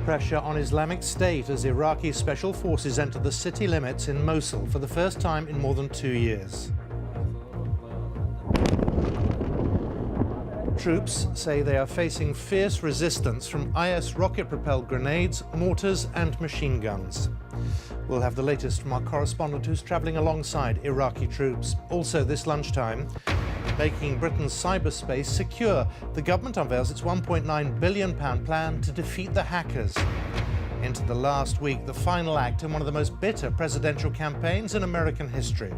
pressure on Islamic State as Iraqi special forces enter the city limits in Mosul for the first time in more than 2 years. Troops say they are facing fierce resistance from IS rocket-propelled grenades, mortars and machine guns. We'll have the latest from our correspondent who's travelling alongside Iraqi troops. Also this lunchtime, making Britain's cyberspace secure, the government unveils its £1.9 billion plan to defeat the hackers. Into the last week, the final act in one of the most bitter presidential campaigns in American history.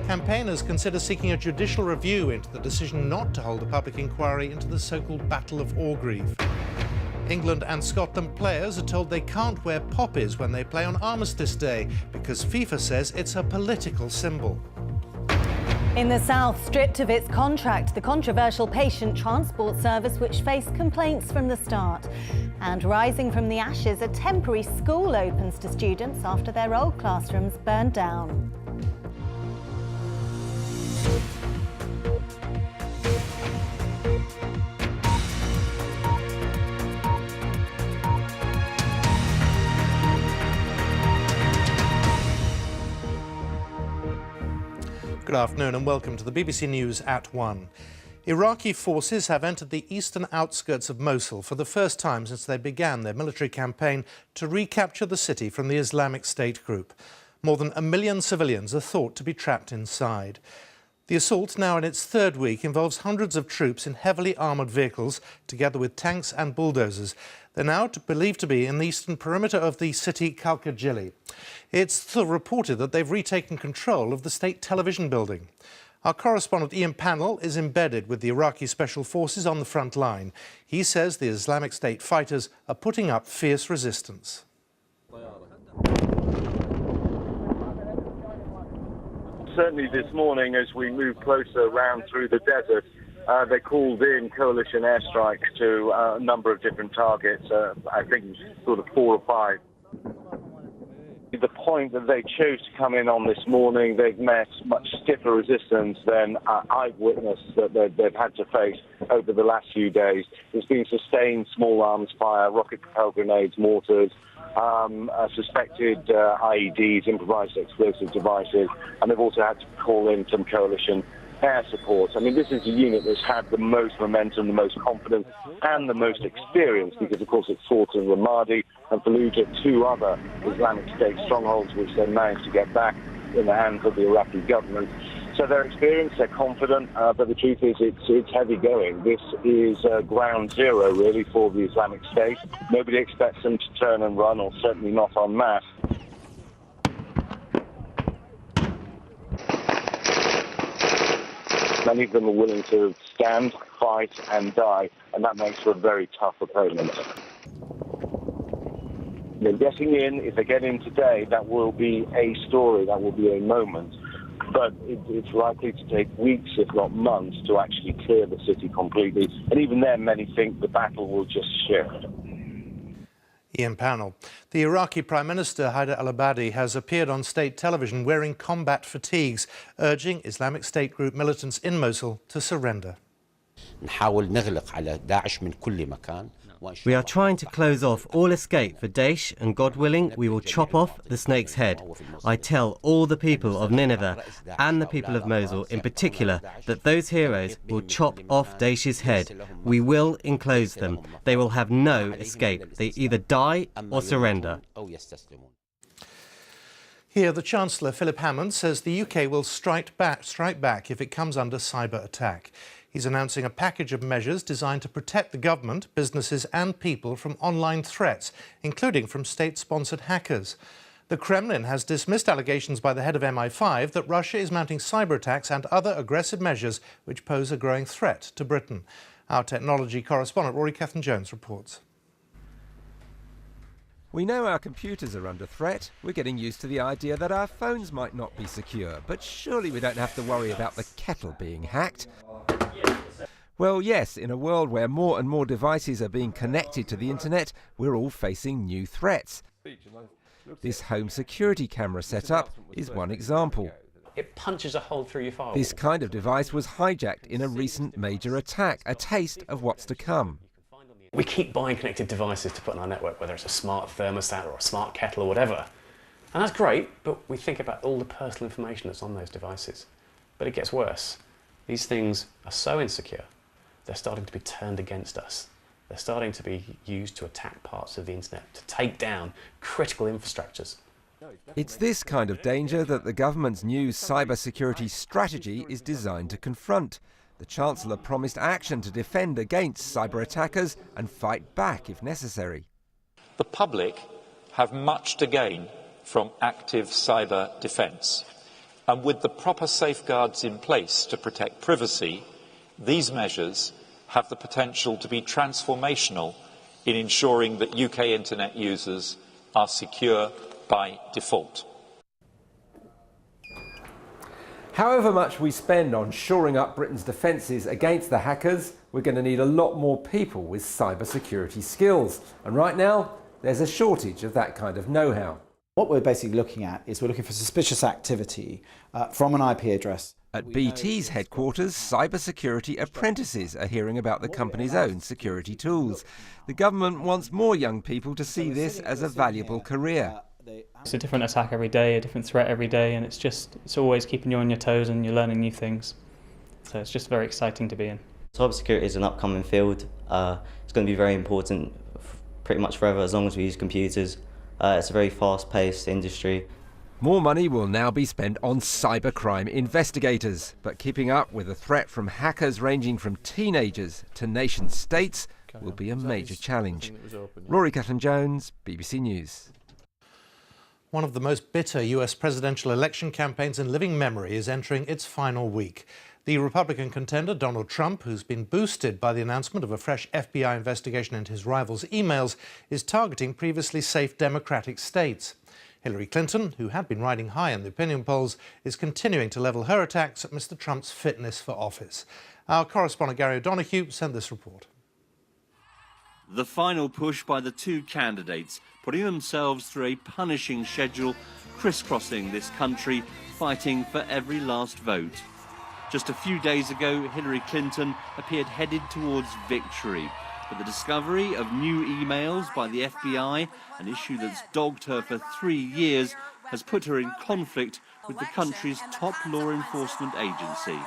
Campaigners consider seeking a judicial review into the decision not to hold a public inquiry into the so-called Battle of Orgreave. England and Scotland players are told they can't wear poppies when they play on Armistice Day because FIFA says it's a political symbol. In the south, stripped of its contract, the controversial patient transport service which faced complaints from the start. And rising from the ashes, a temporary school opens to students after their old classrooms burned down. Good afternoon and welcome to the BBC News at 1. Iraqi forces have entered the eastern outskirts of Mosul for the first time since they began their military campaign to recapture the city from the Islamic State group. More than 1 million civilians are thought to be trapped inside. The assault, now in its third week, involves hundreds of troops in heavily armoured vehicles, together with tanks and bulldozers. They're now believed to be in the eastern perimeter of the city Kalkajili. It's reported that they've retaken control of the state television building. Our correspondent Ian Pannell is embedded with the Iraqi special forces on the front line. He says the Islamic State fighters are putting up fierce resistance. Certainly this morning, as we move closer around through the desert, they called in coalition airstrikes to a number of different targets, I think sort of 4 or 5. The point that they chose to come in on this morning, they've met much stiffer resistance than I've witnessed that they've had to face over the last few days. There's been sustained small arms fire, rocket-propelled grenades, mortars, suspected IEDs, improvised explosive devices, and they've also had to call in some coalition air support. I mean, this is a unit that's had the most momentum, the most confidence, and the most experience, because, of course, it fought in Ramadi and Fallujah, 2 other Islamic State strongholds, which they managed to get back in the hands of the Iraqi government. So they're experienced, they're confident, but the truth is it's heavy going. This is ground zero, really, for the Islamic State. Nobody expects them to turn and run, or certainly not en masse. Many of them are willing to stand, fight and die, and that makes for a very tough opponent. They're getting in. If they get in today, that will be a story, that will be a moment. But it's likely to take weeks, if not months, to actually clear the city completely. And even then, many think the battle will just shift. Ian Pannell. The Iraqi Prime Minister Haider al-Abadi has appeared on state television wearing combat fatigues, urging Islamic State group militants in Mosul to surrender. We are trying to close off all escape for Daesh, and God willing, we will chop off the snake's head. I tell all the people of Nineveh and the people of Mosul in particular that those heroes will chop off Daesh's head. We will enclose them. They will have no escape. They either die or surrender. Here, the Chancellor, Philip Hammond, says the UK will strike back if it comes under cyber attack. He's announcing a package of measures designed to protect the government, businesses and people from online threats, including from state-sponsored hackers. The Kremlin has dismissed allegations by the head of MI5 that Russia is mounting cyber attacks and other aggressive measures which pose a growing threat to Britain. Our technology correspondent Rory Catherine-Jones reports. We know our computers are under threat. We're getting used to the idea that our phones might not be secure, but surely we don't have to worry about the kettle being hacked. Well, yes, in a world where more and more devices are being connected to the internet, we're all facing new threats. This home security camera setup is one example. It punches a hole through your firewall. This kind of device was hijacked in a recent major attack, a taste of what's to come. We keep buying connected devices to put on our network, whether it's a smart thermostat or a smart kettle or whatever. And that's great, but we think about all the personal information that's on those devices. But it gets worse. These things are so insecure, they're starting to be turned against us. They're starting to be used to attack parts of the internet, to take down critical infrastructures. It's this kind of danger that the government's new cybersecurity strategy is designed to confront. The Chancellor promised action to defend against cyber attackers and fight back if necessary. The public have much to gain from active cyber defence, and with the proper safeguards in place to protect privacy, these measures have the potential to be transformational in ensuring that UK internet users are secure by default. However much we spend on shoring up Britain's defences against the hackers, we're going to need a lot more people with cybersecurity skills. And right now, there's a shortage of that kind of know-how. What we're basically looking at is we're looking for suspicious activity from an IP address. At BT's headquarters, cybersecurity apprentices are hearing about the company's own security tools. The government wants more young people to see this as a valuable career. It's a different attack every day, a different threat every day, and it's always keeping you on your toes and you're learning new things. So it's just very exciting to be in. Cybersecurity is an upcoming field. It's going to be very important pretty much forever as long as we use computers. It's a very fast-paced industry. More money will now be spent on cybercrime investigators, but keeping up with the threat from hackers ranging from teenagers to nation states will be a major challenge. Rory Cutton-Jones, BBC News. One of the most bitter US presidential election campaigns in living memory is entering its final week. The Republican contender, Donald Trump, who's been boosted by the announcement of a fresh FBI investigation into his rival's emails, is targeting previously safe Democratic states. Hillary Clinton, who had been riding high in the opinion polls, is continuing to level her attacks at Mr. Trump's fitness for office. Our correspondent Gary O'Donoghue sent this report. The final push by the two candidates, putting themselves through a punishing schedule, crisscrossing this country, fighting for every last vote. Just a few days ago, Hillary Clinton appeared headed towards victory. But the discovery of new emails by the FBI, an issue that's dogged her for 3 years, has put her in conflict with the country's top law enforcement agency.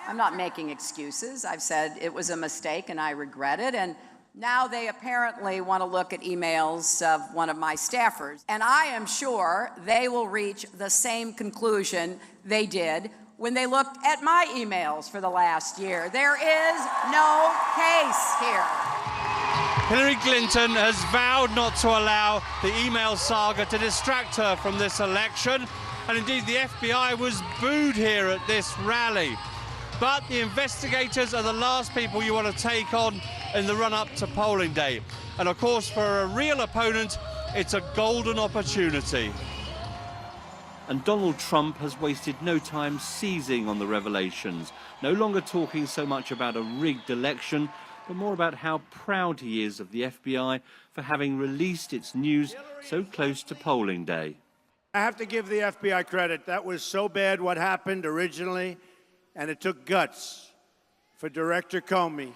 I'm not making excuses. I've said it was a mistake and I regret it. And now they apparently want to look at emails of one of my staffers. And I am sure they will reach the same conclusion they did when they looked at my emails for the last year. There is no case here. Hillary Clinton has vowed not to allow the email saga to distract her from this election. And indeed, the FBI was booed here at this rally. But the investigators are the last people you want to take on in the run-up to polling day. And of course, for a real opponent, it's a golden opportunity. And Donald Trump has wasted no time seizing on the revelations, no longer talking so much about a rigged election, but more about how proud he is of the FBI for having released its news so close to polling day. I have to give the FBI credit. That was so bad what happened originally, and it took guts for Director Comey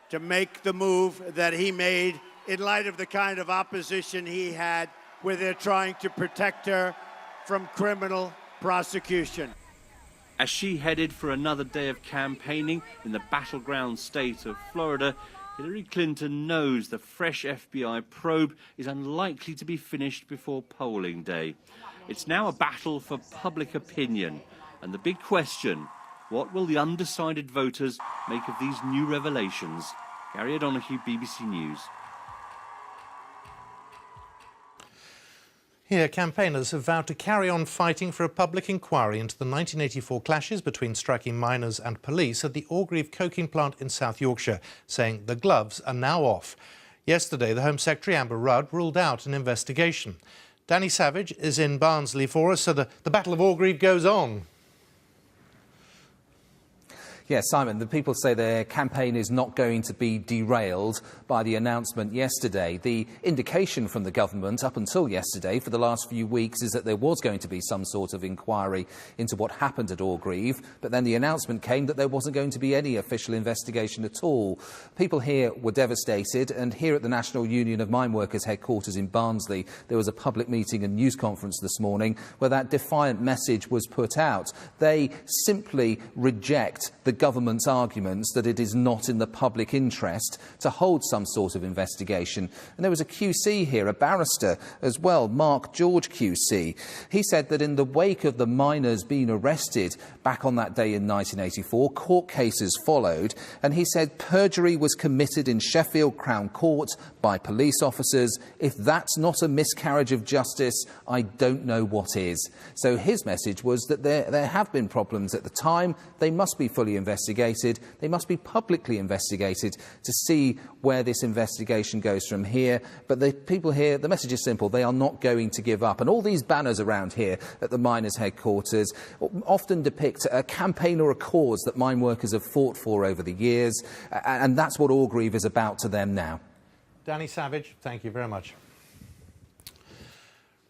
to make the move that he made in light of the kind of opposition he had, where they're trying to protect her from criminal prosecution. As she headed for another day of campaigning in the battleground state of Florida, Hillary Clinton knows the fresh FBI probe is unlikely to be finished before polling day. It's now a battle for public opinion, and the big question, what will the undecided voters make of these new revelations? Gary O'Donoghue, BBC News. Here, campaigners have vowed to carry on fighting for a public inquiry into the 1984 clashes between striking miners and police at the Orgreave coking plant in South Yorkshire, saying the gloves are now off. Yesterday, the Home Secretary, Amber Rudd, ruled out an investigation. Danny Savage is in Barnsley for us, so the Battle of Orgreave goes on. Yes, Simon, the people say their campaign is not going to be derailed by the announcement yesterday. The indication from the government up until yesterday for the last few weeks is that there was going to be some sort of inquiry into what happened at Orgreave, but then the announcement came that there wasn't going to be any official investigation at all. People here were devastated, and here at the National Union of Mine Workers headquarters in Barnsley, there was a public meeting and news conference this morning where that defiant message was put out. They simply reject the government's arguments that it is not in the public interest to hold some sort of investigation. And there was a QC here, a barrister as well, Mark George QC. He said that in the wake of the miners being arrested back on that day in 1984, court cases followed, and he said perjury was committed in Sheffield Crown Court by police officers. If that's not a miscarriage of justice, I don't know what is. So his message was that there have been problems at the time. They must be fully investigated. They must be publicly investigated to see where this investigation goes from here. But the people here, the message is simple. They are not going to give up. And all these banners around here at the miners' headquarters often depict a campaign or a cause that mine workers have fought for over the years. And that's what Orgreave is about to them now. Danny Savage, thank you very much.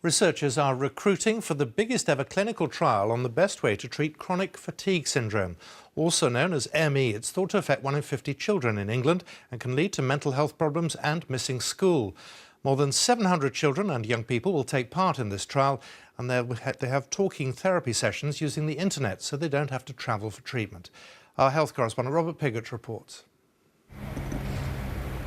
Researchers are recruiting for the biggest ever clinical trial on the best way to treat chronic fatigue syndrome, also known as ME. It's thought to affect 1 in 50 children in England and can lead to mental health problems and missing school. More than 700 children and young people will take part in this trial, and they have talking therapy sessions using the internet so they don't have to travel for treatment. Our health correspondent Robert Piggott reports.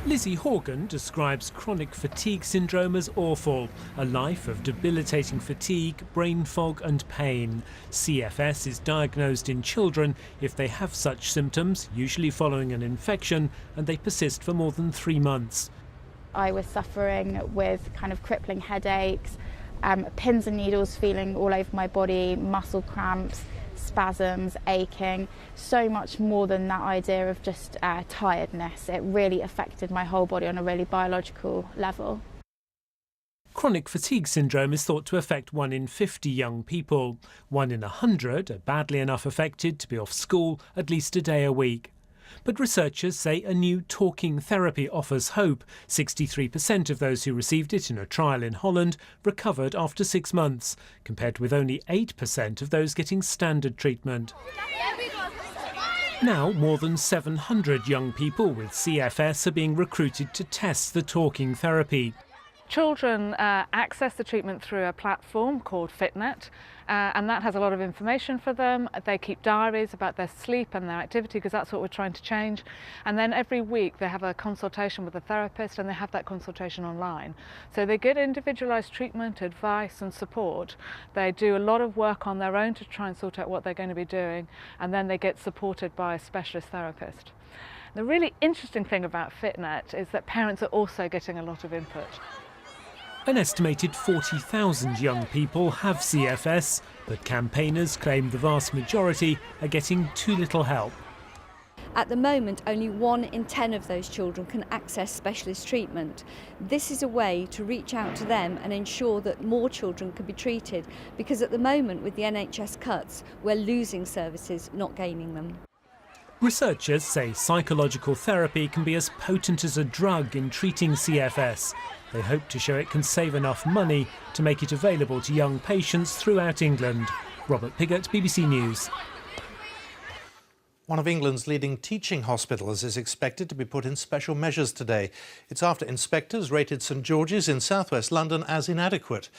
Lizzie Horgan describes chronic fatigue syndrome as awful, a life of debilitating fatigue, brain fog and pain. CFS is diagnosed in children if they have such symptoms, usually following an infection, and they persist for more than 3 months. I was suffering with kind of crippling headaches, pins and needles feeling all over my body, muscle cramps, spasms, aching, so much more than that idea of just tiredness. It really affected my whole body on a really biological level. Chronic fatigue syndrome is thought to affect 1 in 50 young people. 1 in 100 are badly enough affected to be off school at least a day a week. But researchers say a new talking therapy offers hope. 63% of those who received it in a trial in Holland recovered after 6 months, compared with only 8% of those getting standard treatment. Now, more than 700 young people with CFS are being recruited to test the talking therapy. Children access the treatment through a platform called Fitnet, and that has a lot of information for them. They keep diaries about their sleep and their activity, because that's what we're trying to change. And then every week they have a consultation with a therapist, and they have that consultation online. So they get individualised treatment, advice and support. They do a lot of work on their own to try and sort out what they're going to be doing, and then they get supported by a specialist therapist. The really interesting thing about Fitnet is that parents are also getting a lot of input. An estimated 40,000 young people have CFS, but campaigners claim the vast majority are getting too little help. At the moment, only 1 in 10 of those children can access specialist treatment. This is a way to reach out to them and ensure that more children can be treated, because at the moment, with the NHS cuts, we're losing services, not gaining them. Researchers say psychological therapy can be as potent as a drug in treating CFS. They hope to show it can save enough money to make it available to young patients throughout England. Robert Piggott, BBC News. One of England's leading teaching hospitals is expected to be put in special measures today. It's after inspectors rated St George's in southwest London as inadequate.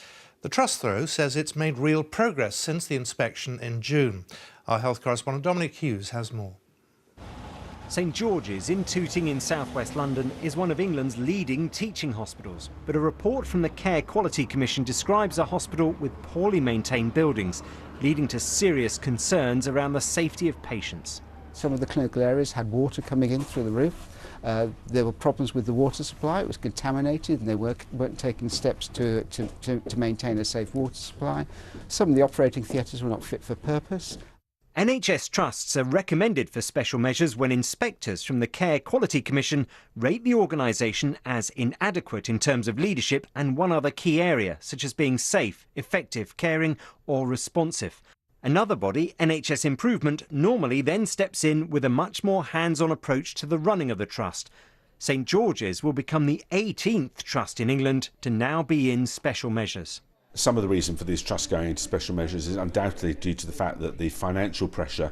The Trust, though, says it's made real progress since the inspection in June. Our health correspondent Dominic Hughes has more. St George's in Tooting in southwest London is one of England's leading teaching hospitals. But a report from the Care Quality Commission describes a hospital with poorly maintained buildings, leading to serious concerns around the safety of patients. Some of the clinical areas had water coming in through the roof. There were problems with the water supply. It was contaminated, and they weren't taking steps to maintain a safe water supply. Some of the operating theatres were not fit for purpose. NHS trusts are recommended for special measures when inspectors from the Care Quality Commission rate the organisation as inadequate in terms of leadership and one other key area, such as being safe, effective, caring or responsive. Another body, NHS Improvement, normally then steps in with a much more hands-on approach to the running of the trust. St George's will become the 18th trust in England to now be in special measures. Some of the reason for these trusts going into special measures is undoubtedly due to the fact that the financial pressure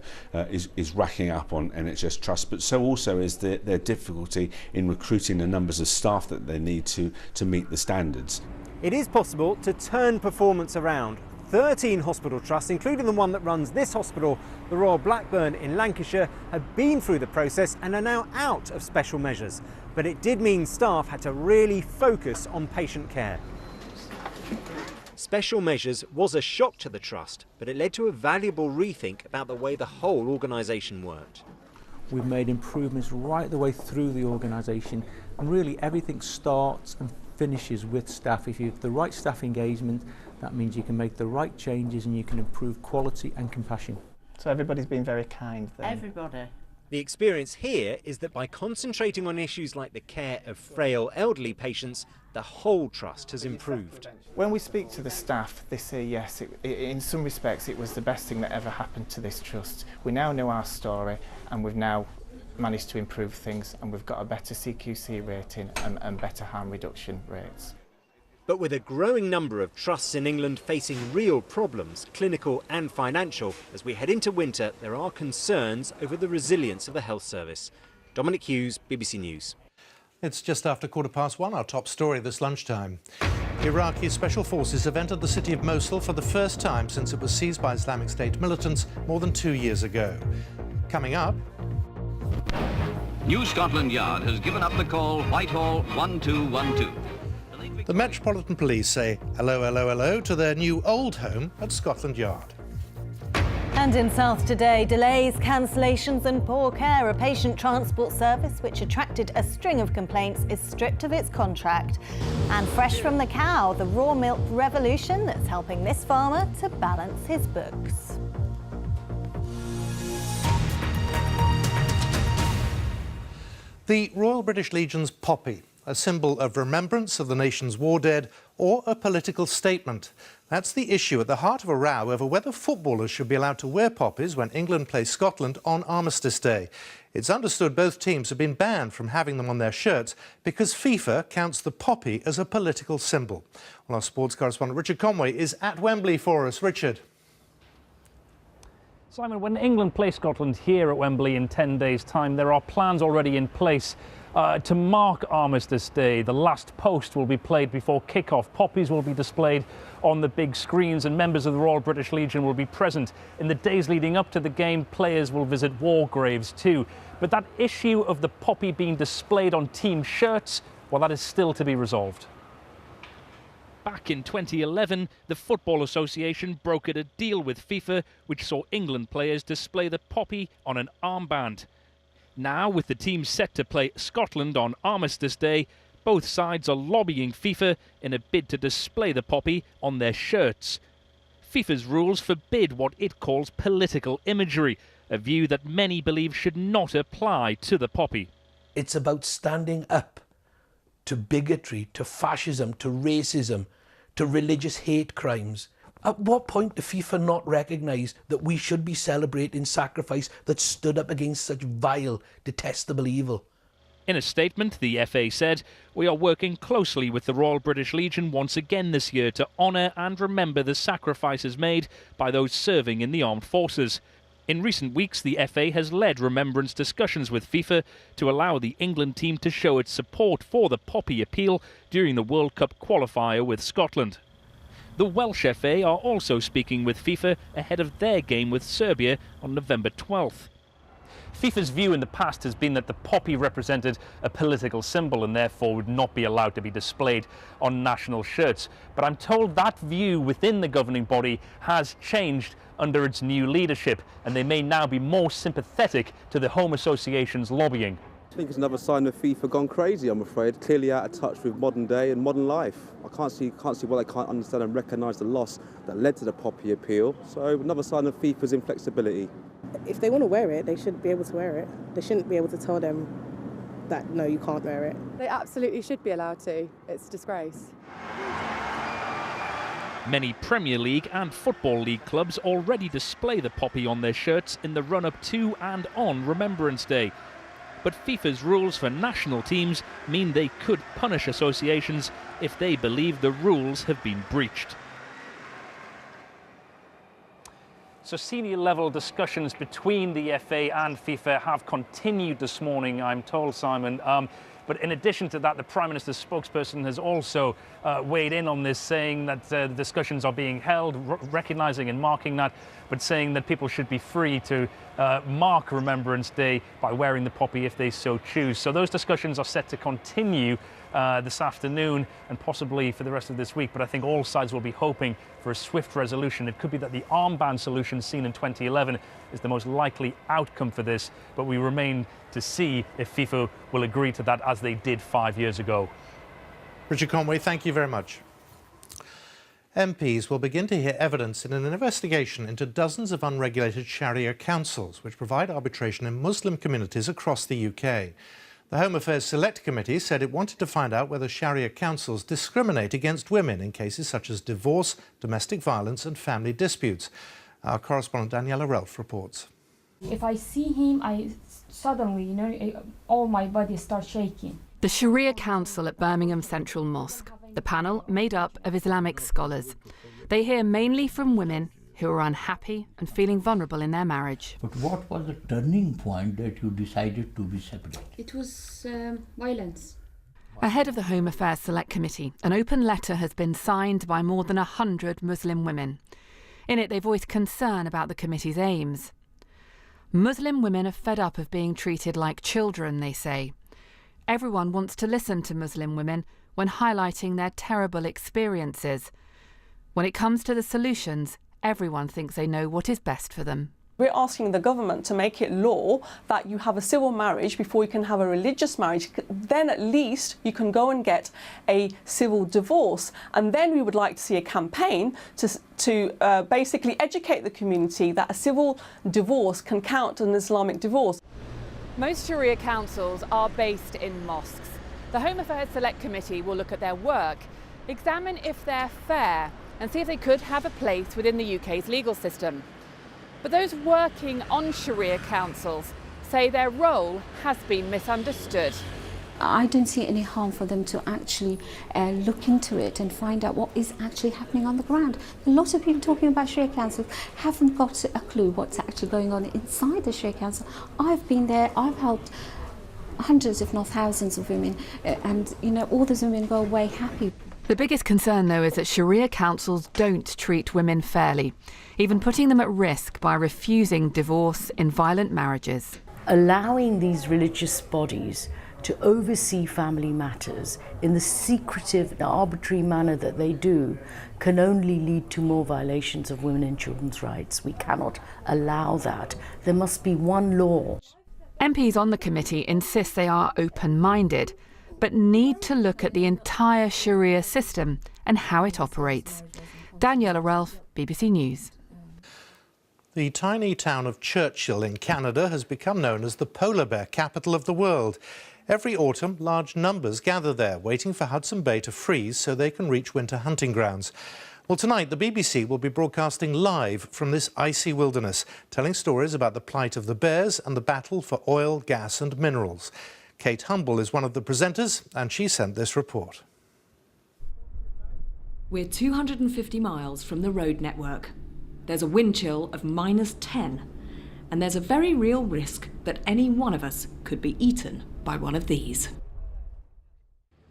is racking up on NHS trusts, but so also is their difficulty in recruiting the numbers of staff that they need to meet the standards. It is possible to turn performance around. 13 hospital trusts, including the one that runs this hospital, the Royal Blackburn in Lancashire, have been through the process and are now out of special measures. But it did mean staff had to really focus on patient care. Special measures was a shock to the trust, but it led to a valuable rethink about the way the whole organisation worked. We've made improvements right the way through the organisation, and really everything starts and finishes with staff. If you have the right staff engagement, that means you can make the right changes and you can improve quality and compassion. So everybody's been very kind then? Everybody. The experience here is that by concentrating on issues like the care of frail elderly patients, the whole trust has improved. When we speak to the staff, they say yes, in some respects it was the best thing that ever happened to this trust. We now know our story and we've now managed to improve things, and we've got a better CQC rating and better harm reduction rates. But with a growing number of trusts in England facing real problems, clinical and financial, as we head into winter, there are concerns over the resilience of the health service. Dominic Hughes, BBC News. It's just after 1:15, our top story this lunchtime. Iraqi special forces have entered the city of Mosul for the first time since it was seized by Islamic State militants more than 2 years ago. Coming up... New Scotland Yard has given up the call Whitehall 1212. The Metropolitan Police say hello, hello, hello to their new old home at Scotland Yard. And in South today, delays, cancellations and poor care. A patient transport service which attracted a string of complaints is stripped of its contract. And fresh from the cow, the raw milk revolution that's helping this farmer to balance his books. The Royal British Legion's poppy, a symbol of remembrance of the nation's war dead, or a political statement. That's the issue at the heart of a row over whether footballers should be allowed to wear poppies when England plays Scotland on Armistice Day. It's understood both teams have been banned from having them on their shirts because FIFA counts the poppy as a political symbol. Well, our sports correspondent Richard Conway is at Wembley for us. Richard. Simon, when England play Scotland here at Wembley in 10 days' time, there are plans already in place to mark Armistice Day. The last post will be played before kick-off. Poppies will be displayed on the big screens and members of the Royal British Legion will be present. In the days leading up to the game, players will visit war graves too. But that issue of the poppy being displayed on team shirts, well, that is still to be resolved. Back in 2011, the Football Association brokered a deal with FIFA which saw England players display the poppy on an armband. Now, with the team set to play Scotland on Armistice Day, both sides are lobbying FIFA in a bid to display the poppy on their shirts. FIFA's rules forbid what it calls political imagery, a view that many believe should not apply to the poppy. It's about standing up to bigotry, to fascism, to racism, to religious hate crimes. At what point do FIFA not recognise that we should be celebrating sacrifice that stood up against such vile, detestable evil? In a statement, the FA said, "We are working closely with the Royal British Legion once again this year to honour and remember the sacrifices made by those serving in the armed forces." In recent weeks, the FA has led remembrance discussions with FIFA to allow the England team to show its support for the poppy appeal during the World Cup qualifier with Scotland. The Welsh FA are also speaking with FIFA ahead of their game with Serbia on November 12th. FIFA's view in the past has been that the poppy represented a political symbol and therefore would not be allowed to be displayed on national shirts. But I'm told that view within the governing body has changed under its new leadership, and they may now be more sympathetic to the Home Association's lobbying. I think it's another sign of FIFA gone crazy, I'm afraid. Clearly out of touch with modern day and modern life. I can't see why they can't understand and recognise the loss that led to the poppy appeal. So another sign of FIFA's inflexibility. If they want to wear it, they should be able to wear it. They shouldn't be able to tell them that, no, you can't wear it. They absolutely should be allowed to. It's a disgrace. Many Premier League and Football League clubs already display the poppy on their shirts in the run-up to and on Remembrance Day. But FIFA's rules for national teams mean they could punish associations if they believe the rules have been breached. So senior level discussions between the FA and FIFA have continued this morning, I'm told, Simon. But in addition to that, the Prime Minister's spokesperson has also weighed in on this, saying that the discussions are being held, recognising and marking that, but saying that people should be free to mark Remembrance Day by wearing the poppy if they so choose. So those discussions are set to continue this afternoon and possibly for the rest of this week, but I think all sides will be hoping for a swift resolution. It could be that the armband solution seen in 2011 is the most likely outcome for this, but we remain to see if FIFA will agree to that as they did 5 years ago. Richard Conway, thank you very much. MPs will begin to hear evidence in an investigation into dozens of unregulated Sharia councils which provide arbitration in Muslim communities across the UK. The Home Affairs Select Committee said it wanted to find out whether Sharia councils discriminate against women in cases such as divorce, domestic violence and family disputes. Our correspondent Daniela Relf reports. If I see him, I suddenly, all my body starts shaking. The Sharia Council at Birmingham Central Mosque. The panel made up of Islamic scholars. They hear mainly from women who are unhappy and feeling vulnerable in their marriage. But what was the turning point that you decided to be separate? It was violence. Ahead of the Home Affairs Select Committee, an open letter has been signed by more than 100 Muslim women. In it, they voiced concern about the committee's aims. Muslim women are fed up of being treated like children, they say. Everyone wants to listen to Muslim women when highlighting their terrible experiences. When it comes to the solutions, everyone thinks they know what is best for them. We're asking the government to make it law that you have a civil marriage before you can have a religious marriage. Then at least you can go and get a civil divorce. And then we would like to see a campaign to basically educate the community that a civil divorce can count as an Islamic divorce. Most Sharia councils are based in mosques. The Home Affairs Select Committee will look at their work, examine if they're fair, and see if they could have a place within the UK's legal system. But those working on Sharia councils say their role has been misunderstood. I don't see any harm for them to actually look into it and find out what is actually happening on the ground. A lot of people talking about Sharia councils haven't got a clue what's actually going on inside the Sharia council. I've been there, I've helped hundreds if not thousands of women, and all those women go away happy. The biggest concern, though, is that Sharia councils don't treat women fairly, even putting them at risk by refusing divorce in violent marriages. Allowing these religious bodies to oversee family matters in the secretive and arbitrary manner that they do can only lead to more violations of women and children's rights. We cannot allow that. There must be one law. MPs on the committee insist they are open-minded, but need to look at the entire Sharia system and how it operates. Daniela Relf, BBC News. The tiny town of Churchill in Canada has become known as the polar bear capital of the world. Every autumn, large numbers gather there, waiting for Hudson Bay to freeze so they can reach winter hunting grounds. Well, tonight the BBC will be broadcasting live from this icy wilderness, telling stories about the plight of the bears and the battle for oil, gas and minerals. Kate Humble is one of the presenters, and she sent this report. We're 250 miles from the road network. There's a wind chill of -10, and there's a very real risk that any one of us could be eaten by one of these.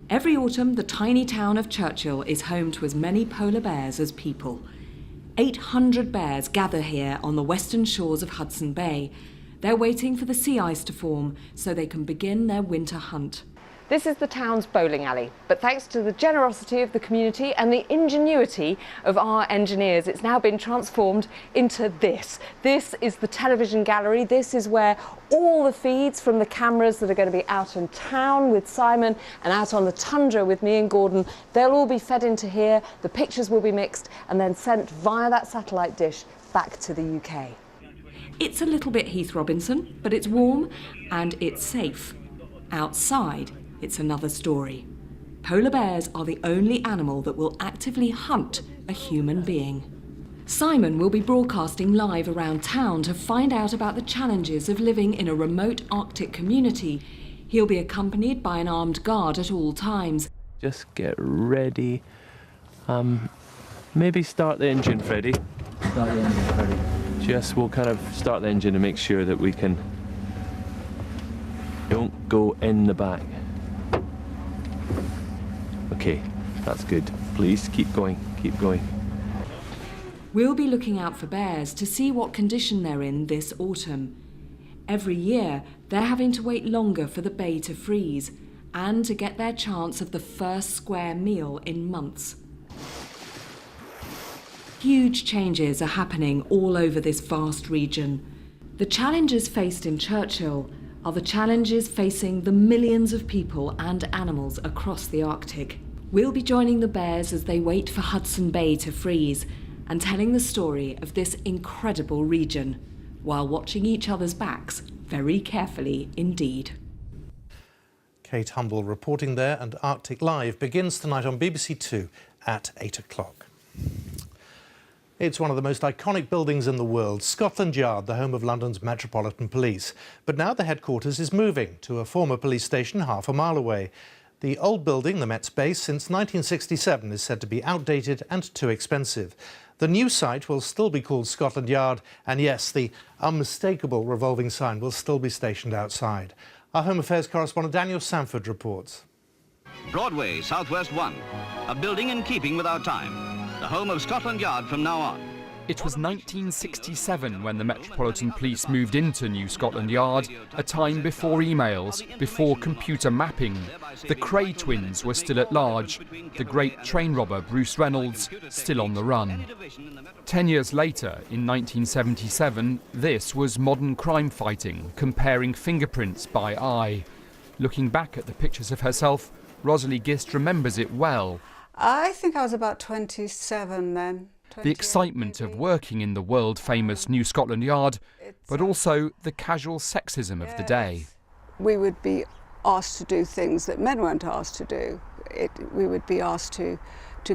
Every autumn, the tiny town of Churchill is home to as many polar bears as people. 800 bears gather here on the western shores of Hudson Bay. They're waiting for the sea ice to form so they can begin their winter hunt. This is the town's bowling alley, but thanks to the generosity of the community and the ingenuity of our engineers, it's now been transformed into this. This is the television gallery. This is where all the feeds from the cameras that are going to be out in town with Simon and out on the tundra with me and Gordon, they'll all be fed into here. The pictures will be mixed and then sent via that satellite dish back to the UK. It's a little bit Heath Robinson, but it's warm and it's safe. Outside, it's another story. Polar bears are the only animal that will actively hunt a human being. Simon will be broadcasting live around town to find out about the challenges of living in a remote Arctic community. He'll be accompanied by an armed guard at all times. Just get ready. Maybe start the engine, Freddie. Start the engine, Freddie. We'll kind of start the engine and make sure that we can... Don't go in the back. Okay, that's good. Please keep going, keep going. We'll be looking out for bears to see what condition they're in this autumn. Every year, they're having to wait longer for the bay to freeze and to get their chance of the first square meal in months. Huge changes are happening all over this vast region. The challenges faced in Churchill are the challenges facing the millions of people and animals across the Arctic. We'll be joining the bears as they wait for Hudson Bay to freeze and telling the story of this incredible region, while watching each other's backs very carefully indeed. Kate Humble reporting there, and Arctic Live begins tonight on BBC Two at 8 o'clock. It's one of the most iconic buildings in the world, Scotland Yard, the home of London's Metropolitan Police. But now the headquarters is moving to a former police station half a mile away. The old building, the Met's base, since 1967, is said to be outdated and too expensive. The new site will still be called Scotland Yard, and yes, the unmistakable revolving sign will still be stationed outside. Our Home Affairs correspondent Daniel Sanford reports. Broadway, Southwest 1, a building in keeping with our time. The home of Scotland Yard from now on. It was 1967 when the Metropolitan Police moved into New Scotland Yard, a time before emails, before computer mapping. The Kray twins were still at large, the great train robber Bruce Reynolds still on the run. 10 years later, in 1977, this was modern crime fighting, comparing fingerprints by eye. Looking back at the pictures of herself, Rosalie Gist remembers it well. I think I was about 27 then. The excitement of working in the world-famous New Scotland Yard, but also the casual sexism of the day. We would be asked to do things that men weren't asked to do. We would be asked to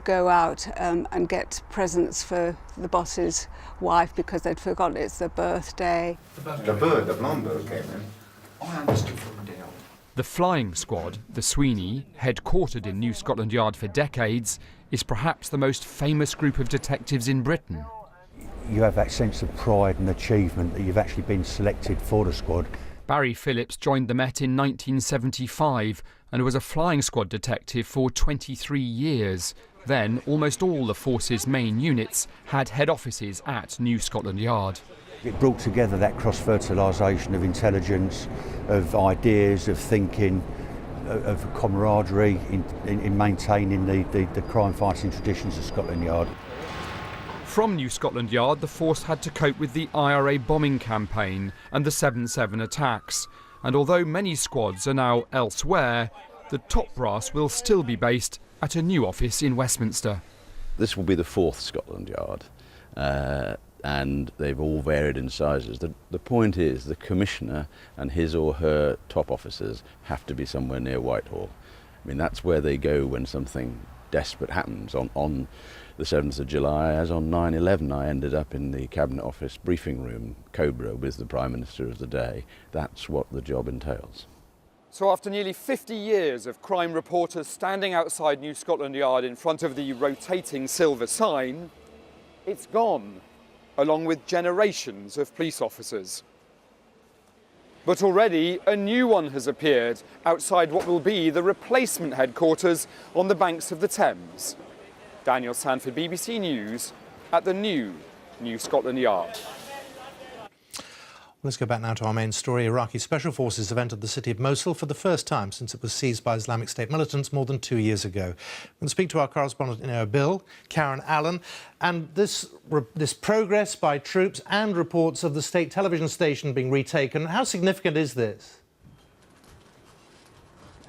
go out and get presents for the boss's wife because they'd forgotten it's their birthday. The blonde bird came in. I understood from the deal. The flying squad, the Sweeney, headquartered in New Scotland Yard for decades, is perhaps the most famous group of detectives in Britain. You have that sense of pride and achievement that you've actually been selected for the squad. Barry Phillips joined the Met in 1975 and was a flying squad detective for 23 years. Then, almost all the force's main units had head offices at New Scotland Yard. It brought together that cross-fertilisation of intelligence, of ideas, of thinking, of camaraderie in maintaining the crime-fighting traditions of Scotland Yard. From New Scotland Yard, the force had to cope with the IRA bombing campaign and the 7/7 attacks. And although many squads are now elsewhere, the top brass will still be based at a new office in Westminster. This will be the fourth Scotland Yard. And they've all varied in sizes. The point is the Commissioner and his or her top officers have to be somewhere near Whitehall. I mean, that's where they go when something desperate happens. On the 7th of July, as on 9/11, I ended up in the Cabinet Office briefing room, Cobra, with the Prime Minister of the day. That's what the job entails. So after nearly 50 years of crime reporters standing outside New Scotland Yard in front of the rotating silver sign, it's gone, along with generations of police officers. But already a new one has appeared outside what will be the replacement headquarters on the banks of the Thames. Daniel Sanford, BBC News, at the new Scotland Yard. Let's go back now to our main story. Iraqi special forces have entered the city of Mosul for the first time since it was seized by Islamic State militants more than 2 years ago. We'll speak to our correspondent in Erbil, Karen Allen, and this progress by troops and reports of the state television station being retaken. How significant is this?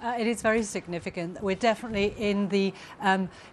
It is very significant. We're definitely in the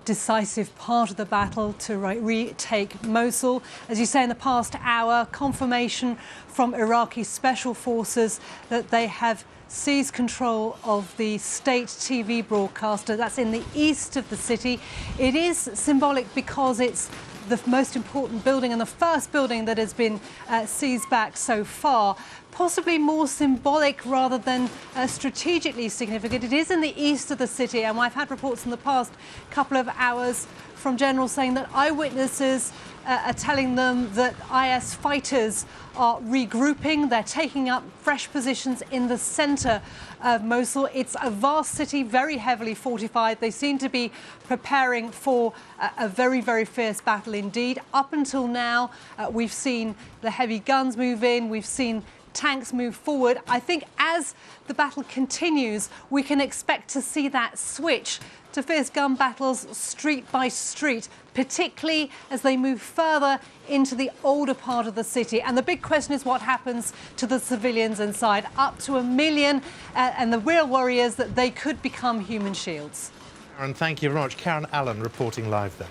decisive part of the battle to retake Mosul. As you say, in the past hour, confirmation from Iraqi special forces that they have seized control of the state TV broadcaster. That's in the east of the city. It is symbolic because it's the most important building and the first building that has been seized back so far. Possibly more symbolic rather than strategically significant. It is in the east of the city, and I've had reports in the past couple of hours from generals saying that eyewitnesses are telling them that IS fighters are regrouping. They're taking up fresh positions in the centre of Mosul. It's a vast city, very heavily fortified. They seem to be preparing for a very, very fierce battle indeed. Up until now, we've seen the heavy guns move in. We've seen tanks move forward. I think as the battle continues, we can expect to see that switch to fierce gun battles street by street, particularly as they move further into the older part of the city. And the big question is what happens to the civilians inside. Up to 1 million, and the real worry is that they could become human shields. Karen, thank you very much. Karen Allen reporting live then.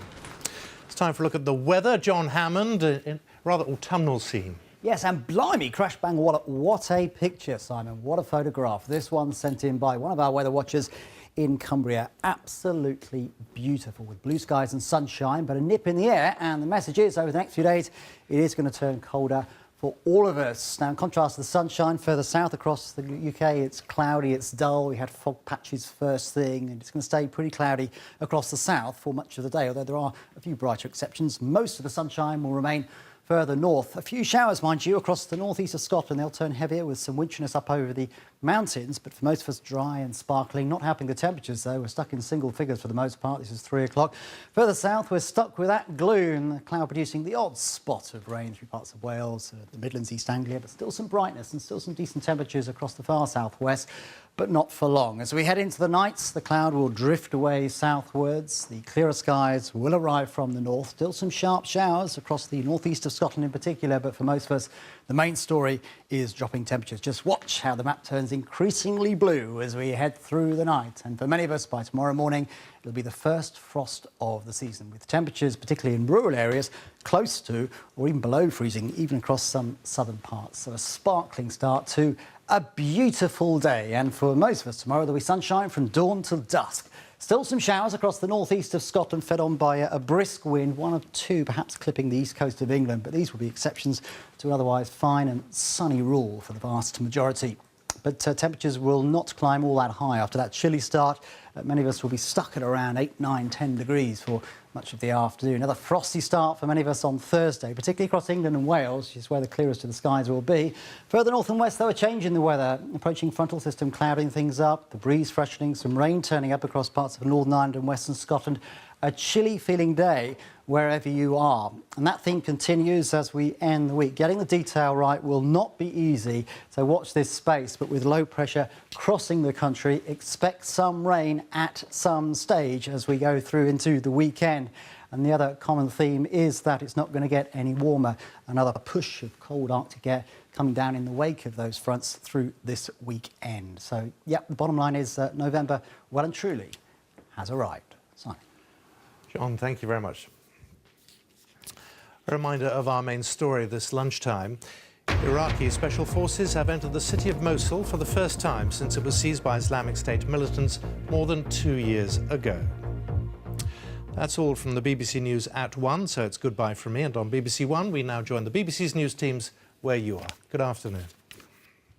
It's time for a look at the weather. John Hammond, in rather autumnal scene. Yes, and blimey, crash bang, what a picture, Simon. What a photograph. This one sent in by one of our weather watchers in Cumbria. Absolutely beautiful with blue skies and sunshine, but a nip in the air. And the message is over the next few days, it is going to turn colder for all of us. Now, in contrast to the sunshine, further south across the UK, it's cloudy, it's dull. We had fog patches first thing, and it's going to stay pretty cloudy across the south for much of the day, although there are a few brighter exceptions. Most of the sunshine will remain further north. A few showers, mind you, across the northeast of Scotland. They'll turn heavier with some winteriness up over the mountains, but for most of us, dry and sparkling. Not helping the temperatures, though. We're stuck in single figures for the most part. This is 3 o'clock. Further south, we're stuck with that gloom, the cloud producing the odd spot of rain through parts of Wales, the Midlands, East Anglia, but still some brightness and still some decent temperatures across the far southwest, but not for long. As we head into the nights, the cloud will drift away southwards. The clearer skies will arrive from the north. Still some sharp showers across the northeast of Scotland in particular, but for most of us, the main story is dropping temperatures. Just watch how the map turns increasingly blue as we head through the night. And for many of us, by tomorrow morning, it'll be the first frost of the season, with temperatures, particularly in rural areas, close to or even below freezing, even across some southern parts. So a sparkling start to a beautiful day. And for most of us tomorrow, there'll be sunshine from dawn till dusk. Still some showers across the northeast of Scotland, fed on by a brisk wind, 1 or 2 perhaps clipping the east coast of England, but these will be exceptions to otherwise fine and sunny rule for the vast majority. But temperatures will not climb all that high after that chilly start. Many of us will be stuck at around 8, 9, 10 degrees for much of the afternoon. Another frosty start for many of us on Thursday, particularly across England and Wales, which is where the clearest of the skies will be. Further north and west, though, a change in the weather. Approaching frontal system clouding things up, the breeze freshening, some rain turning up across parts of Northern Ireland and Western Scotland. A chilly feeling day wherever you are. And that theme continues as we end the week. Getting the detail right will not be easy, so watch this space. But with low pressure crossing the country, expect some rain at some stage as we go through into the weekend. And the other common theme is that it's not going to get any warmer. Another push of cold Arctic air coming down in the wake of those fronts through this weekend. So, yeah, the bottom line is November well and truly has arrived. Simon. John, thank you very much. A reminder of our main story this lunchtime. Iraqi special forces have entered the city of Mosul for the first time since it was seized by Islamic State militants more than 2 years ago. That's all from the BBC News at 1, so it's goodbye from me. And on BBC One, we now join the BBC's news teams where you are. Good afternoon.